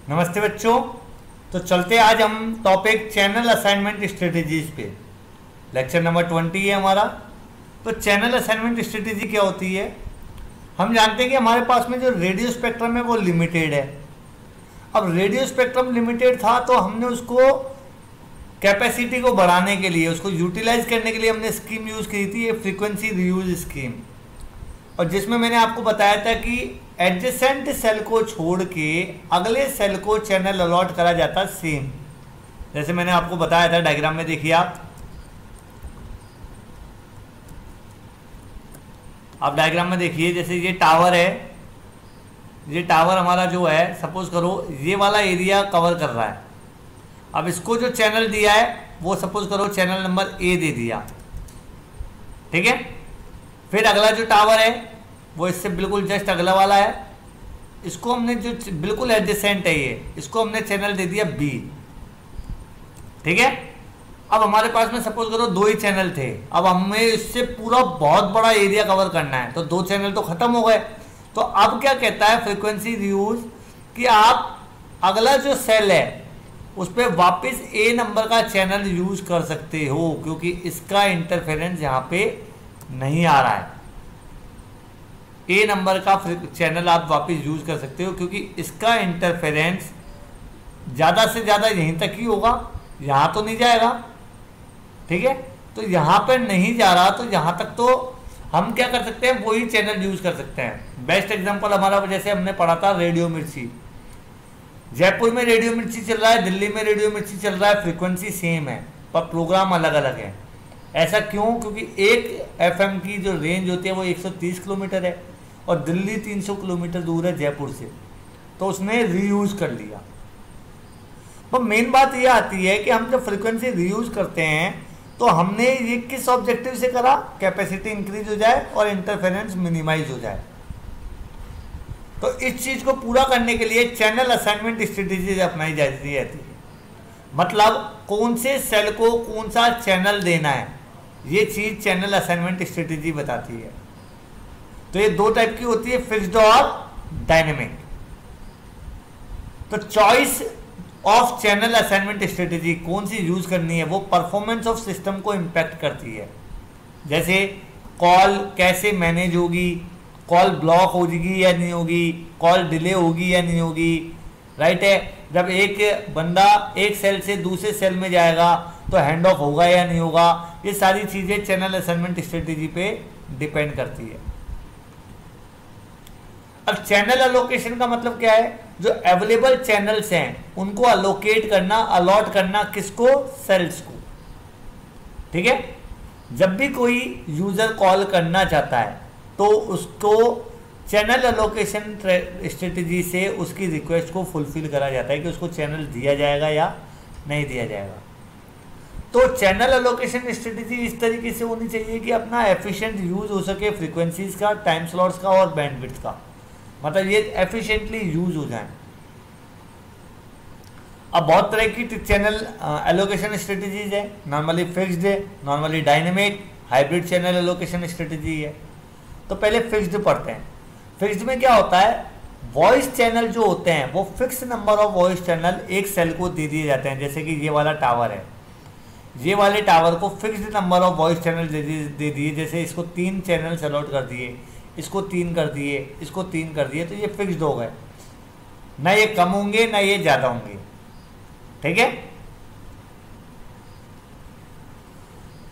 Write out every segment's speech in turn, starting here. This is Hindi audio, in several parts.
नमस्ते बच्चों। तो चलते आज हम टॉपिक चैनल असाइनमेंट स्ट्रेटेजीज पे। लेक्चर नंबर 20 है हमारा। तो चैनल असाइनमेंट स्ट्रेटेजी क्या होती है? हम जानते हैं कि हमारे पास में जो रेडियो स्पेक्ट्रम है वो लिमिटेड है। अब रेडियो स्पेक्ट्रम लिमिटेड था तो हमने उसको कैपेसिटी को बढ़ाने के लिए, उसको यूटिलाइज करने के लिए हमने स्कीम यूज़ की थी, ये फ्रीक्वेंसी रीयूज स्कीम। और जिसमें मैंने आपको बताया था कि एडजेसेंट सेल को छोड़ के अगले सेल को चैनल अलॉट करा जाता सेम। जैसे मैंने आपको बताया था, डायग्राम में देखिए आप डायग्राम में देखिए, जैसे ये टावर है, ये टावर हमारा जो है, सपोज करो ये वाला एरिया कवर कर रहा है। अब इसको जो चैनल दिया है वो सपोज करो चैनल नंबर ए दे दिया, ठीक है। फिर अगला जो टावर है वो इससे बिल्कुल जस्ट अगला वाला है, इसको हमने जो बिल्कुल एडजेसेंट है ये, इसको हमने चैनल दे दिया बी, ठीक है। अब हमारे पास में सपोज करो दो ही चैनल थे, अब हमें इससे पूरा बहुत बड़ा एरिया कवर करना है, तो दो चैनल तो खत्म हो गए। तो अब क्या कहता है फ्रीक्वेंसी रीयूज कि आप अगला जो सेल है उस पर वापस ए नंबर का चैनल यूज कर सकते हो, क्योंकि इसका इंटरफेरेंस यहाँ पे नहीं आ रहा है। ए नंबर का चैनल आप वापस यूज कर सकते हो क्योंकि इसका इंटरफेरेंस ज़्यादा से ज़्यादा यहीं तक ही होगा, यहाँ तो नहीं जाएगा, ठीक है। तो यहाँ पर नहीं जा रहा, तो यहाँ तक तो हम क्या कर सकते हैं, वही चैनल यूज कर सकते हैं। बेस्ट एग्जांपल हमारा जैसे हमने पढ़ा था रेडियो मिर्ची। जयपुर में रेडियो मिर्ची चल रहा है, दिल्ली में रेडियो मिर्ची चल रहा है, फ्रीक्वेंसी सेम है पर प्रोग्राम अलग अलग है। ऐसा क्यों? क्योंकि एक एफएम की जो रेंज होती है वो 130 किलोमीटर है और दिल्ली 300 किलोमीटर दूर है जयपुर से, तो उसने रीयूज कर लिया। पर मेन बात यह आती है कि हम जब फ्रीक्वेंसी रीयूज करते हैं तो हमने ये किस ऑब्जेक्टिव से करा, कैपेसिटी इंक्रीज हो जाए और इंटरफेरेंस मिनिमाइज हो जाए। तो इस चीज को पूरा करने के लिए चैनल असाइनमेंट स्ट्रेटेजी अपनाई जाती रहती है। मतलब कौन से सेल को कौन सा चैनल देना है, ये चीज चैनल असाइनमेंट स्ट्रेटेजी बताती है। तो ये दो टाइप की होती है, फिक्स्ड और डायनेमिक। तो choice of channel assignment strategy कौन सी यूज करनी है वो परफॉर्मेंस ऑफ सिस्टम को इंपैक्ट करती है। जैसे कॉल कैसे मैनेज होगी, कॉल ब्लॉक होगी या नहीं होगी, कॉल डिले होगी या नहीं होगी, राइट है। जब एक बंदा एक सेल से दूसरे सेल में जाएगा तो हैंड ऑफ होगा या नहीं होगा, ये सारी चीजें चैनल असाइनमेंट स्ट्रेटेजी पे डिपेंड करती है। अब चैनल अलोकेशन का मतलब क्या है? जो अवेलेबल चैनल्स हैं उनको अलोकेट करना, अलॉट करना किसको? सेल्स को, ठीक है। जब भी कोई यूजर कॉल करना चाहता है तो उसको चैनल अलोकेशन स्ट्रेटेजी से उसकी रिक्वेस्ट को फुलफिल करा जाता है कि उसको चैनल दिया जाएगा या नहीं दिया जाएगा। तो चैनल अलोकेशन स्ट्रेटेजी इस तरीके से होनी चाहिए कि अपना एफिशिएंट यूज हो सके फ्रीक्वेंसीज का, टाइम स्लॉट्स का और बैंडविड्थ का, मतलब ये एफिशिएंटली यूज हो जाए। अब बहुत तरह की चैनल एलोकेशन स्ट्रेटेजीज है, नॉर्मली फिक्स्ड है, normally dynamic, hybrid channel allocation strategy है। तो पहले फिक्स्ड पढ़ते हैं। फिक्स्ड में क्या होता है, वॉइस चैनल जो होते हैं वो fix number of voice channel एक सेल को दे दिए जाते हैं। जैसे कि ये वाला टावर है, ये वाले टावर को fixed number of voice channel दे दिए। जैसे इसको 3 चैनल अलॉट कर दिए, इसको 3 कर दिए, इसको 3 कर दिए, तो ये फिक्स्ड हो गए, ना ये कम होंगे ना ये ज़्यादा होंगे, ठीक है।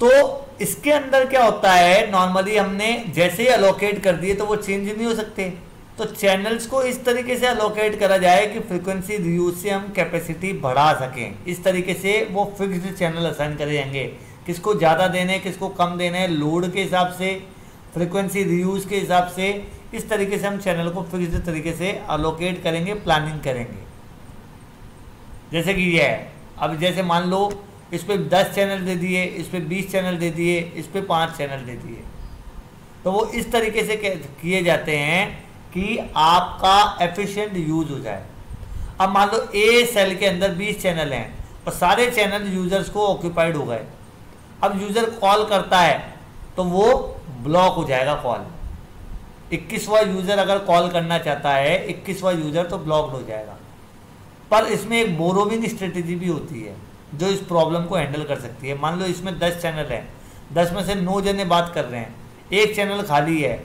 तो इसके अंदर क्या होता है, नॉर्मली हमने जैसे ही अलोकेट कर दिए तो वो चेंज नहीं हो सकते। तो चैनल्स को इस तरीके से अलोकेट करा जाए कि फ्रीक्वेंसी रीयूज से हम कैपेसिटी बढ़ा सकें। इस तरीके से वो फिक्स्ड चैनल असाइन करे जाएंगे, किसको ज़्यादा देने, किसको कम देने, लोड के हिसाब से, फ्रीक्वेंसी रीयूज के हिसाब से। इस तरीके से हम चैनल को फिक्स्ड तरीके से अलोकेट करेंगे, प्लानिंग करेंगे। जैसे कि ये है, अब जैसे मान लो इस पर 10 चैनल दे दिए, इस पर 20 चैनल दे दिए, इस पर 5 चैनल दे दिए, तो वो इस तरीके से किए जाते हैं कि आपका एफिशिएंट यूज हो जाए। अब मान लो ए सेल के अंदर 20 चैनल हैं और सारे चैनल यूजर्स को ऑक्यूपाइड हो गए। अब यूजर कॉल करता है तो वो ब्लॉक हो जाएगा कॉल। 21वां यूजर अगर कॉल करना चाहता है, 21वां यूजर तो ब्लॉक्ड हो जाएगा। पर इसमें एक बोरोविंग स्ट्रेटेजी भी होती है जो इस प्रॉब्लम को हैंडल कर सकती है। मान लो इसमें 10 चैनल हैं, 10 में से 9 जने बात कर रहे हैं, एक चैनल खाली है,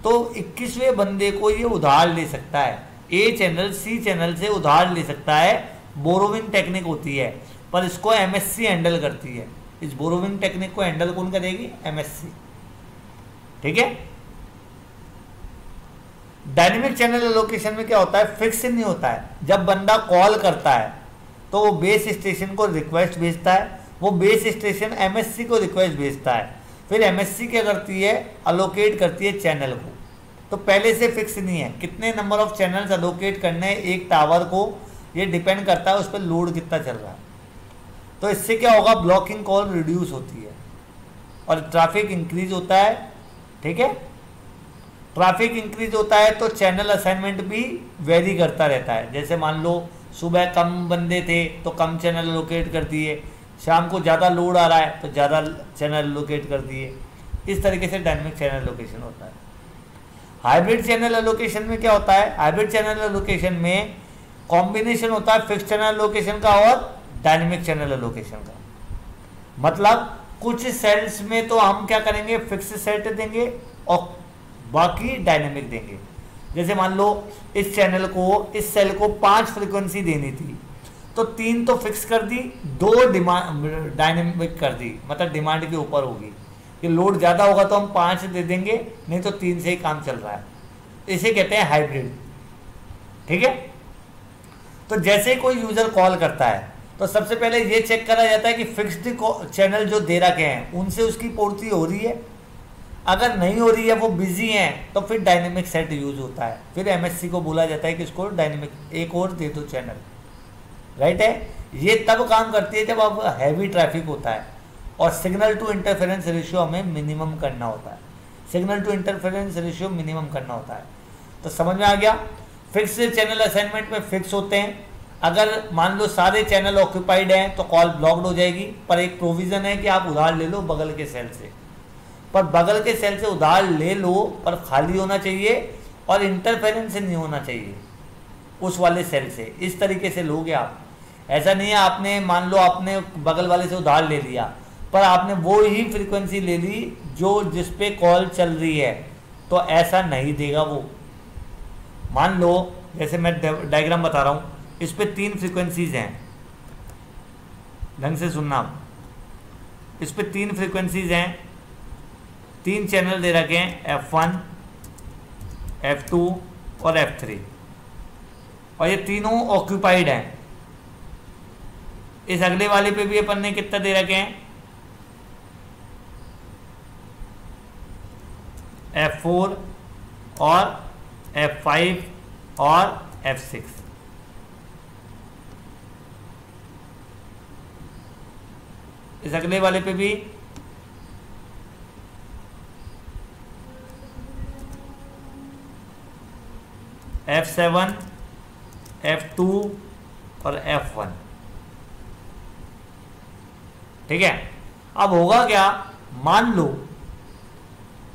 तो 21वें बंदे को ये उधार ले सकता है। ए चैनल सी चैनल से उधार ले सकता है, बोरोविंग टेक्निक होती है, पर इसको एमएससी हैंडल करती है। इस बोरोविंग टेक्निक को हैंडल कौन करेगी? एमएससी। ठीक है। डायनेमिक चैनल एलोकेशन में क्या होता है? फिक्स नहीं होता है। जब बंदा कॉल करता है तो वो बेस स्टेशन को रिक्वेस्ट भेजता है, वो बेस स्टेशन एमएससी को रिक्वेस्ट भेजता है, फिर एमएससी क्या करती है? अलोकेट करती है चैनल को। तो पहले से फिक्स नहीं है कितने नंबर ऑफ चैनल्स अलोकेट करने हैं एक टावर को, ये डिपेंड करता है उस पर लोड कितना चल रहा है। तो इससे क्या होगा? ब्लॉकिंग कॉल रिड्यूस होती है और ट्रैफिक इंक्रीज होता है। ठीक है। ट्रैफिक इंक्रीज होता है तो चैनल असाइनमेंट भी वेरी करता रहता है। जैसे मान लो सुबह कम बंदे थे तो कम चैनल लोकेट कर दिए, शाम को ज़्यादा लोड आ रहा है तो ज़्यादा चैनल लोकेट कर दिए। इस तरीके से डायनेमिक चैनल लोकेशन होता है। हाइब्रिड चैनल एलोकेशन में क्या होता है? हाइब्रिड चैनल एलोकेशन में कॉम्बिनेशन होता है फिक्स चैनल एलोकेशन का और डायनेमिक चैनल एलोकेशन का। मतलब कुछ सेल्स में तो हम क्या करेंगे? फिक्स सेट देंगे और बाकी डायनेमिक देंगे। जैसे मान लो इस चैनल को, इस सेल को 5 फ्रीक्वेंसी देनी थी तो 3 तो फिक्स कर दी, 2 डिमांड डायनेमिक कर दी, मतलब डिमांड के ऊपर होगी कि लोड ज़्यादा होगा तो हम 5 दे देंगे, नहीं तो 3 से ही काम चल रहा है। इसे कहते हैं हाइब्रिड। ठीक है। तो जैसे ही कोई यूजर कॉल करता है तो सबसे पहले ये चेक करा जाता है कि फिक्स्ड चैनल जो दे रखे हैं उनसे उसकी पूर्ति हो रही है। अगर नहीं हो रही है, वो बिजी हैं, तो फिर डायनेमिक सेट यूज होता है। फिर एमएससी को बोला जाता है कि इसको डायनेमिक एक और दे दो चैनल। राइट है। ये तब काम करती है जब अब हैवी ट्रैफिक होता है और सिग्नल टू इंटरफेरेंस रेशियो हमें मिनिमम करना होता है। Signal to interference ratio minimum करना होता है। तो समझ में आ गया? फिक्स चैनल असाइनमेंट में फिक्स होते हैं। अगर मान लो सारे चैनल ऑक्यूपाइड हैं तो कॉल ब्लॉक्ड हो जाएगी, पर एक प्रोविज़न है कि आप उधार ले लो बगल के सेल से। पर बगल के सेल से उधार ले लो पर खाली होना चाहिए और इंटरफेरेंस नहीं होना चाहिए उस वाले सेल से। इस तरीके से लोगे आप। ऐसा नहीं है आपने मान लो आपने बगल वाले से उधार ले लिया पर आपने वो ही फ्रीक्वेंसी ले ली जो जिस पे कॉल चल रही है, तो ऐसा नहीं देगा वो। मान लो जैसे मैं डायग्राम बता रहा हूँ, इस पे 3 फ्रीक्वेंसीज हैं, ढंग से सुनना। इस पे 3 फ्रीक्वेंसीज हैं, 3 चैनल दे रखे हैं, F1, F2 और F3, और ये तीनों ऑक्यूपाइड हैं। इस अगले वाले पे भी अपन ने कितना दे रखे हैं? F4 और F5 और F6। इस अगले वाले पे भी F7, F2 और F1। ठीक है। अब होगा क्या? मान लो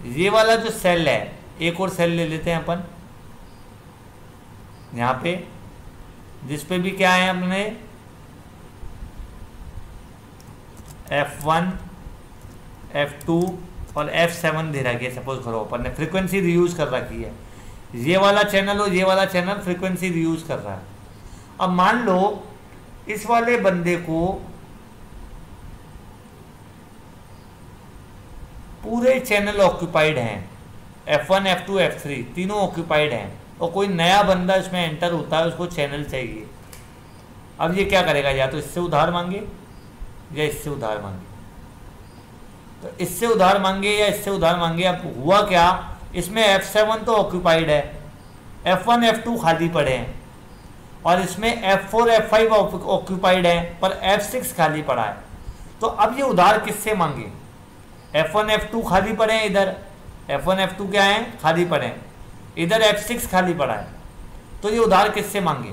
ये वाला जो सेल है, एक और सेल ले लेते हैं अपन यहाँ पे, जिस पे भी क्या है हमने F1, F2 और F7 दे रखी है। सपोज करो अपन ने फ्रीक्वेंसी रीयूज कर रखी है, ये वाला चैनल और ये वाला चैनल फ्रीक्वेंसी रीयूज कर रहा है। अब मान लो इस वाले बंदे को पूरे चैनल ऑक्यूपाइड हैं, F1, F2, F3 तीनों ऑक्यूपाइड हैं, और कोई नया बंदा इसमें एंटर होता है, उसको चैनल चाहिए। अब ये क्या करेगा? या तो इससे उधार मांगे या इससे उधार मांगे। तो इससे उधार मांगे या इससे उधार मांगे। अब हुआ क्या? इसमें F7 तो ऑक्यूपाइड है, F1, F2 खाली पड़े हैं, और इसमें F4, F5 ऑक्यूपाइड है पर F6 खाली पड़ा है। तो अब ये उधार किससे मांगे? F1, F2 खाली पड़े हैं, इधर F1, F2 क्या है? खाली पड़े हैं, इधर F6 खाली पड़ा है। तो ये उधार किससे मांगे?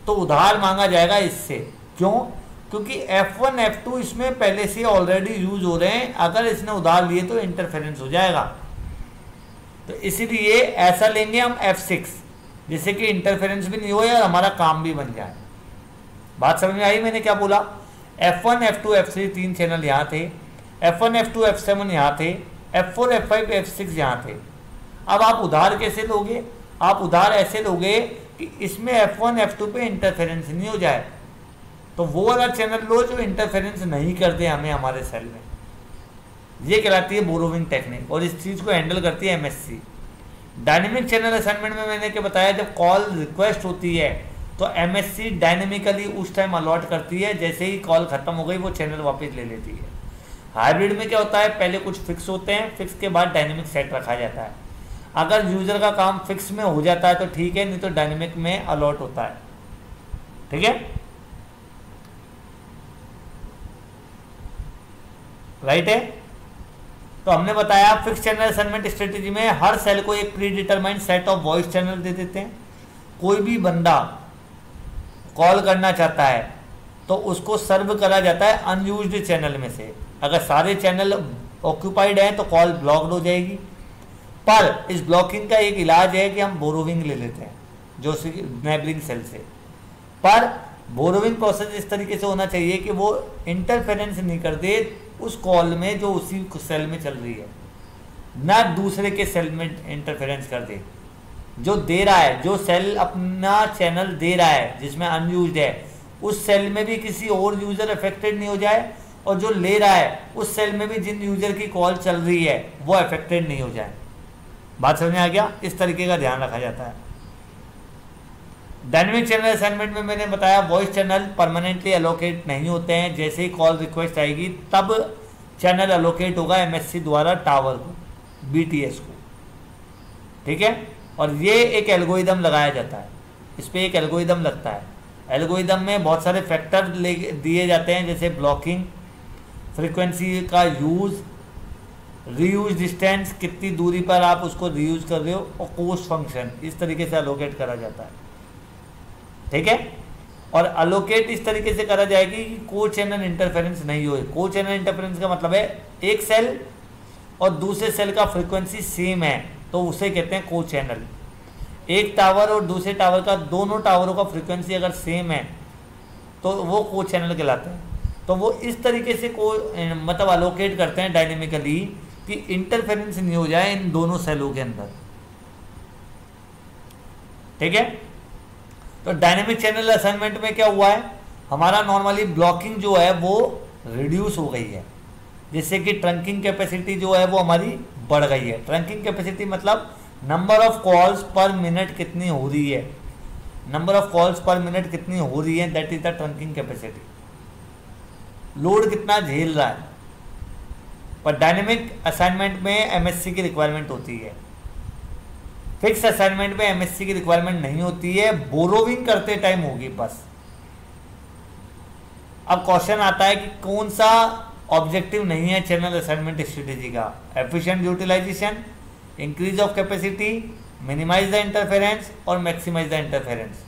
तो उधार मांगा जाएगा इससे। क्यों? क्योंकि F1, F2 इसमें पहले से ऑलरेडी यूज हो रहे हैं, अगर इसने उधार लिए तो इंटरफेरेंस हो जाएगा। तो इसीलिए ऐसा लेंगे हम F6, जिससे कि इंटरफेरेंस भी नहीं हो और हमारा काम भी बन जाए। बात समझ में आई मैंने क्या बोला? F1 F2 F3 तीन चैनल यहाँ थे, F1 F2 F7 यहाँ थे, F4 F5 F6 यहाँ थे। अब आप उधार कैसे लोगे? आप उधार ऐसे लोगे कि इसमें F1 F2 पे इंटरफेरेंस नहीं हो जाए, तो वो वाला चैनल लो जो इंटरफेरेंस नहीं करते हमें हमारे सेल में। ये कहलाती है बोरोविंग टेक्निक, और इस चीज़ को हैंडल करती है MSC। डायनेमिक चैनल असाइनमेंट में मैंने क्या बताया, जब कॉल रिक्वेस्ट होती है तो MSC डायनेमिकली उस टाइम अलॉट करती है, जैसे ही कॉल खत्म हो गई वो चैनल वापस ले लेती है। हाइब्रिड में क्या होता है, पहले कुछ फिक्स होते हैं, फिक्स के बाद डायनेमिक सेट रखा जाता है। अगर यूजर का काम फिक्स में हो जाता है तो ठीक है, नहीं तो डायनेमिक में अलॉट होता है। ठीक है, राइट है। तो हमने बताया फिक्स चैनल असाइनमेंट स्ट्रेटेजी में हर सेल को एक predetermined set of voice channel दे देते हैं। कोई भी बंदा कॉल करना चाहता है तो उसको सर्व करा जाता है अनयूज्ड चैनल में से। अगर सारे चैनल ऑक्यूपाइड हैं तो कॉल ब्लॉक्ड हो जाएगी, पर इस ब्लॉकिंग का एक इलाज है कि हम बोरोविंग ले लेते हैं जो नेबरिंग सेल से। पर बोरोविंग प्रोसेस इस तरीके से होना चाहिए कि वो इंटरफेरेंस नहीं कर दे उस कॉल में जो उसी सेल में चल रही है, ना दूसरे के सेल में इंटरफेरेंस कर दे। जो दे रहा है, जो सेल अपना चैनल दे रहा है जिसमें अनयूज्ड है, उस सेल में भी किसी और यूजर अफेक्टेड नहीं हो जाए, और जो ले रहा है उस सेल में भी जिन यूजर की कॉल चल रही है वो अफेक्टेड नहीं हो जाए। बात समझ में आ गया? इस तरीके का ध्यान रखा जाता है। डायनेमिक चैनल असाइनमेंट में मैंने बताया वॉइस चैनल परमानेंटली एलोकेट नहीं होते हैं, जैसे ही कॉल रिक्वेस्ट आएगी तब चैनल एलोकेट होगा MSC द्वारा टावर को, BTS को। ठीक है, और ये एक एल्गोरिदम लगाया जाता है, इस पर एक एल्गोरिदम लगता है। एल्गोरिदम में बहुत सारे फैक्टर दिए जाते हैं, जैसे ब्लॉकिंग, फ्रीक्वेंसी का यूज़, रीयूज डिस्टेंस, कितनी दूरी पर आप उसको रीयूज कर रहे हो, और कोस्ट फंक्शन। इस तरीके से एलोकेट करा जाता है। ठीक है, और एलोकेट इस तरीके से करा जाएगी कि को चैनल इंटरफेरेंस नहीं हो। को चैनल इंटरफेरेंस का मतलब है एक सेल और दूसरे सेल का फ्रीक्वेंसी सेम है तो उसे कहते हैं को चैनल। एक टावर और दूसरे टावर का, दोनों टावरों का फ्रीक्वेंसी अगर सेम है तो वो को चैनल कहलाते हैं। तो वो इस तरीके से को मतलब एलोकेट करते हैं डायनेमिकली कि इंटरफेरेंस नहीं हो जाए इन दोनों सेलों के अंदर। ठीक है, तो डायनेमिक चैनल असाइनमेंट में क्या हुआ है, हमारा नॉर्मली ब्लॉकिंग जो है वो रिड्यूस हो गई है, जिससे कि ट्रंकिंग कैपेसिटी जो है वो हमारी बढ़ गई है। ट्रंकिंग कैपेसिटी मतलब नंबर ऑफ कॉल्स पर मिनट कितनी हो रही है, नंबर ऑफ कॉल्स पर मिनट कितनी हो रही है, that is the trunking capacity. Load कितना झेल रहा है। पर डायनेमिक असाइनमेंट में MSC की रिक्वायरमेंट होती है, फिक्स असाइनमेंट में MSC की रिक्वायरमेंट नहीं होती है, बोरोविंग करते टाइम होगी बस। अब क्वेश्चन आता है कि कौन सा ऑब्जेक्टिव नहीं है चैनल असाइनमेंट स्ट्रेटेजी का? Efficient utilisation, increase of capacity, minimise the interference और मैक्सिमाइज द इंटरफेरेंस।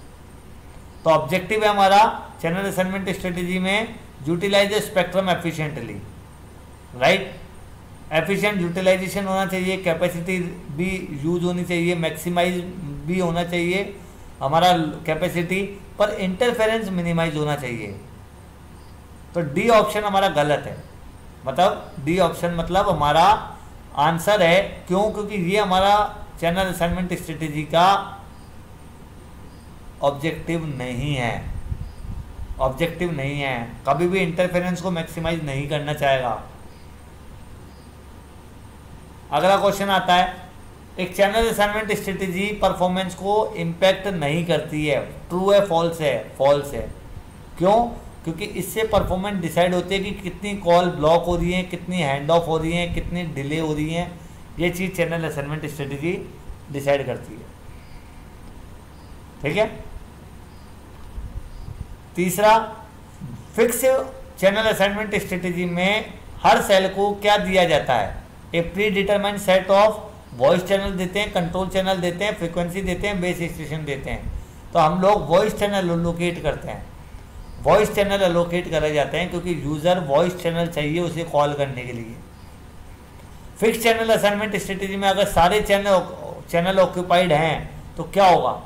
तो ऑब्जेक्टिव है हमारा चैनल असाइनमेंट स्ट्रेटेजी में utilise the spectrum efficiently, right. Efficient utilisation होना चाहिए, कैपेसिटी भी यूज होनी चाहिए, मैक्सिमाइज भी होना चाहिए हमारा कैपेसिटी, पर इंटरफेरेंस मिनिमाइज होना चाहिए। तो डी ऑप्शन हमारा गलत है, मतलब डी ऑप्शन मतलब हमारा आंसर है। क्यों? क्योंकि ये हमारा चैनल असाइनमेंट स्ट्रेटेजी का ऑब्जेक्टिव नहीं है, ऑब्जेक्टिव नहीं है। कभी भी इंटरफेरेंस को मैक्सिमाइज नहीं करना चाहेगा। अगला क्वेश्चन आता है, एक चैनल असाइनमेंट स्ट्रेटेजी परफॉर्मेंस को इम्पैक्ट नहीं करती है, ट्रू है फॉल्स है? फॉल्स है। क्यों? क्योंकि इससे परफॉर्मेंस डिसाइड होती है कि कितनी कॉल ब्लॉक हो रही है, कितनी हैंड ऑफ हो रही है, कितनी डिले हो रही है। ये चीज़ चैनल असाइनमेंट स्ट्रेटेजी डिसाइड करती है। ठीक है। तीसरा, फिक्स चैनल असाइनमेंट स्ट्रेटेजी में हर सेल को क्या दिया जाता है? A predetermined set of voice channel देते हैं, कंट्रोल चैनल देते हैं, फ्रीक्वेंसी देते हैं, बेस स्टेशन देते हैं। तो हम लोग वॉइस चैनल एलोकेट करते हैं। वॉइस चैनल एलोकेट करे जाते हैं क्योंकि यूज़र वॉइस चैनल चाहिए उसे कॉल करने के लिए। फिक्स चैनल असाइनमेंट स्ट्रेटेजी में अगर सारे चैनल ऑक्यूपाइड हैं तो क्या होगा?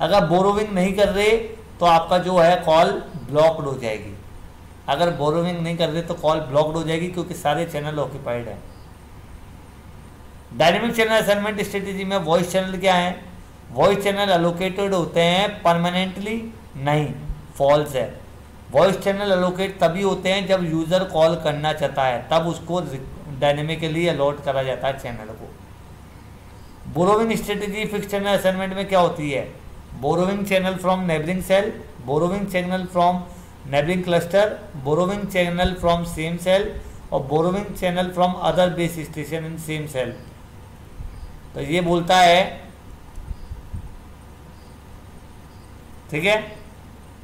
अगर बोरोविंग नहीं कर रहे तो आपका जो है कॉल ब्लॉक्ड हो जाएगी। अगर बोरोविंग नहीं कर रहे तो कॉल ब्लॉक्ड हो जाएगी क्योंकि सारे चैनल ऑक्यूपाइड हैं। डायनेमिक चैनल असाइनमेंट स्ट्रेटेजी में वॉइस चैनल क्या है? वॉइस चैनल एलोकेटेड होते हैं परमानेंटली? नहीं, फॉल्स है। वॉइस चैनल एलोकेट तभी होते हैं जब यूज़र कॉल करना चाहता है, तब उसको डायनेमिकली अलॉट करा जाता है चैनल को। Borrowing strategy fix channel assignment में क्या होती है? Borrowing channel from neighbouring cell, borrowing channel from neighbouring cluster, borrowing channel from same cell और borrowing channel from other base station in same cell. तो ये बोलता है, ठीक है,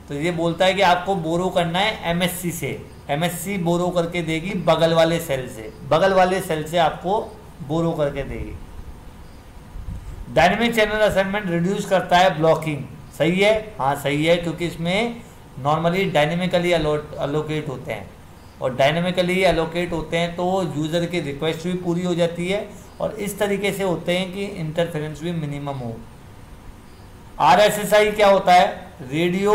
तो ये बोलता है कि आपको बोरो करना है एमएससी से। एमएससी बोरो करके देगी बगल वाले सेल से, बगल वाले सेल से आपको बोरो करके देगी। डायनेमिक चैनल असाइनमेंट रिड्यूस करता है ब्लॉकिंग, सही है? हाँ सही है, क्योंकि इसमें नॉर्मली डायनेमिकली अलोकेट होते हैं और डायनेमिकली अलोकेट होते हैं तो यूज़र की रिक्वेस्ट भी पूरी हो जाती है और इस तरीके से होते हैं कि इंटरफेरेंस भी मिनिमम हो। RSSI क्या होता है? Radio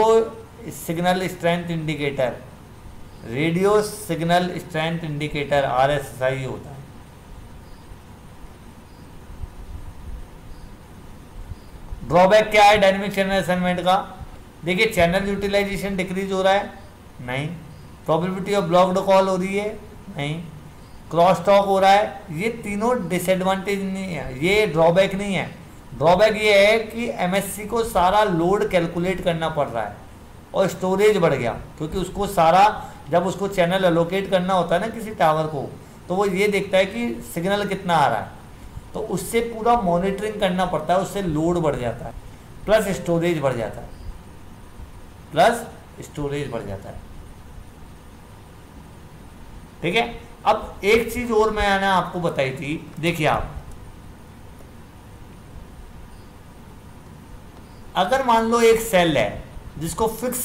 signal strength indicator, radio signal strength indicator RSSI होता है। ड्रॉबैक क्या है डायनेमिक चैनल असाइनमेंट का? देखिए, चैनल यूटिलाइजेशन डिक्रीज हो रहा है? नहीं। प्रोबेबिलिटी ऑफ ब्लॉक्ड कॉल हो रही है? नहीं। क्रॉस टॉक हो रहा है? ये तीनों डिसएडवांटेज नहीं है, ये ड्रॉबैक नहीं है। ड्रॉबैक ये है कि एमएससी को सारा लोड कैलकुलेट करना पड़ रहा है और स्टोरेज बढ़ गया, क्योंकि उसको सारा, जब उसको चैनल एलोकेट करना होता है ना किसी टावर को, तो वो ये देखता है कि सिग्नल कितना आ रहा है, तो उससे पूरा मॉनिटरिंग करना पड़ता है, उससे लोड बढ़ जाता है, प्लस स्टोरेज बढ़ जाता है, प्लस स्टोरेज बढ़ जाता है। ठीक है। अब एक चीज और मैंने आपको बताई थी, देखिए आप, अगर मान लो एक सेल है जिसको फिक्स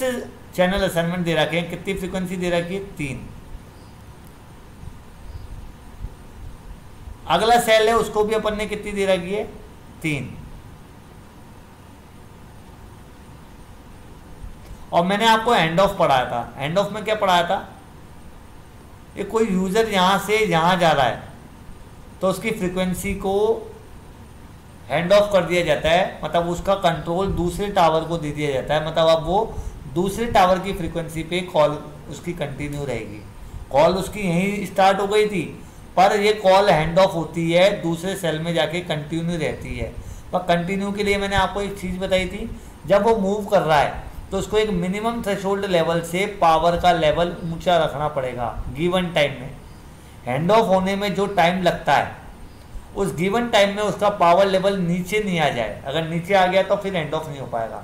चैनल असाइनमेंट दे रखे हैं, कितनी फ्रीक्वेंसी दे रखी है? 3। अगला सेल है उसको भी अपन ने कितनी दे रखी है? 3। और मैंने आपको हैंड ऑफ पढ़ाया था। हैंड ऑफ में क्या पढ़ाया था? ये कोई यूजर यहां से यहां जा रहा है तो उसकी फ्रीक्वेंसी को हैंड ऑफ कर दिया जाता है, मतलब उसका कंट्रोल दूसरे टावर को दे दिया जाता है, मतलब अब वो दूसरे टावर की फ्रीक्वेंसी पे कॉल उसकी कंटिन्यू रहेगी। कॉल उसकी यहीं स्टार्ट हो गई थी, पर ये कॉल हैंड ऑफ होती है, दूसरे सेल में जाके कंटिन्यू रहती है। पर कंटिन्यू के लिए मैंने आपको एक चीज़ बताई थी, जब वो मूव कर रहा है तो उसको एक मिनिमम थ्रेशोल्ड लेवल से पावर का लेवल ऊंचा रखना पड़ेगा गिवन टाइम में। हैंड ऑफ होने में जो टाइम लगता है, उस गिवन टाइम में उसका पावर लेवल नीचे नहीं आ जाए। अगर नीचे आ गया तो फिर हैंड ऑफ नहीं हो पाएगा।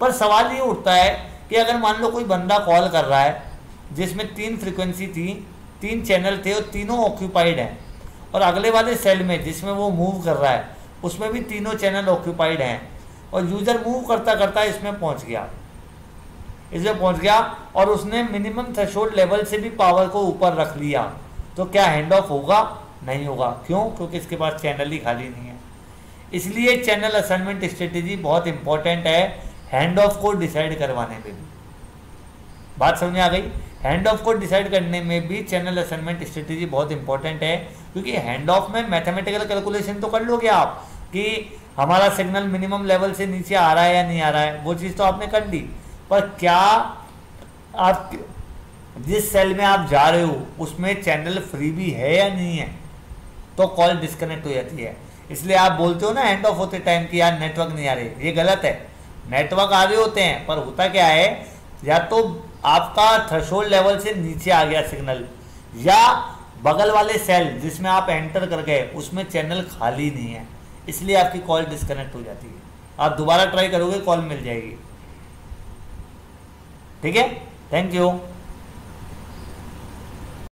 पर सवाल ये उठता है कि अगर मान लो कोई बंदा कॉल कर रहा है जिसमें 3 फ्रीक्वेंसी थी, 3 चैनल थे और तीनों ऑक्यूपाइड हैं, और अगले वाले सेल में जिसमें वो मूव कर रहा है उसमें भी तीनों चैनल ऑक्यूपाइड हैं, और यूजर मूव करता करता इसमें पहुंच गया और उसने मिनिमम थ्रेशोल्ड लेवल से भी पावर को ऊपर रख लिया, तो क्या हैंड ऑफ होगा? नहीं होगा। क्यों? क्योंकि इसके पास चैनल ही खाली नहीं है। इसलिए चैनल असाइनमेंट स्ट्रेटेजी बहुत इंपॉर्टेंट है हैंड ऑफ को डिसाइड करवाने में भी। बात समझ में आ गई? हैंड ऑफ को डिसाइड करने में भी चैनल असाइनमेंट स्ट्रेटेजी बहुत इंपॉर्टेंट है, क्योंकि हैंड ऑफ में मैथमेटिकल कैलकुलेशन तो कर लोगे आप कि हमारा सिग्नल मिनिमम लेवल से नीचे आ रहा है या नहीं आ रहा है, वो चीज़ तो आपने कर ली, पर क्या आप जिस सेल में आप जा रहे हो उसमें चैनल फ्री भी है या नहीं है, तो कॉल डिस्कनेक्ट हो जाती है। इसलिए आप बोलते हो ना हैंड ऑफ होते टाइम कि यार नेटवर्क नहीं आ रहे, ये गलत है। नेटवर्क आ रहे होते हैं, पर होता क्या है, या तो आपका थ्रेशोल्ड लेवल से नीचे आ गया सिग्नल, या बगल वाले सेल जिसमें आप एंटर कर गए उसमें चैनल खाली नहीं है, इसलिए आपकी कॉल डिस्कनेक्ट हो जाती है। आप दोबारा ट्राई करोगे, कॉल मिल जाएगी। ठीक है, थैंक यू।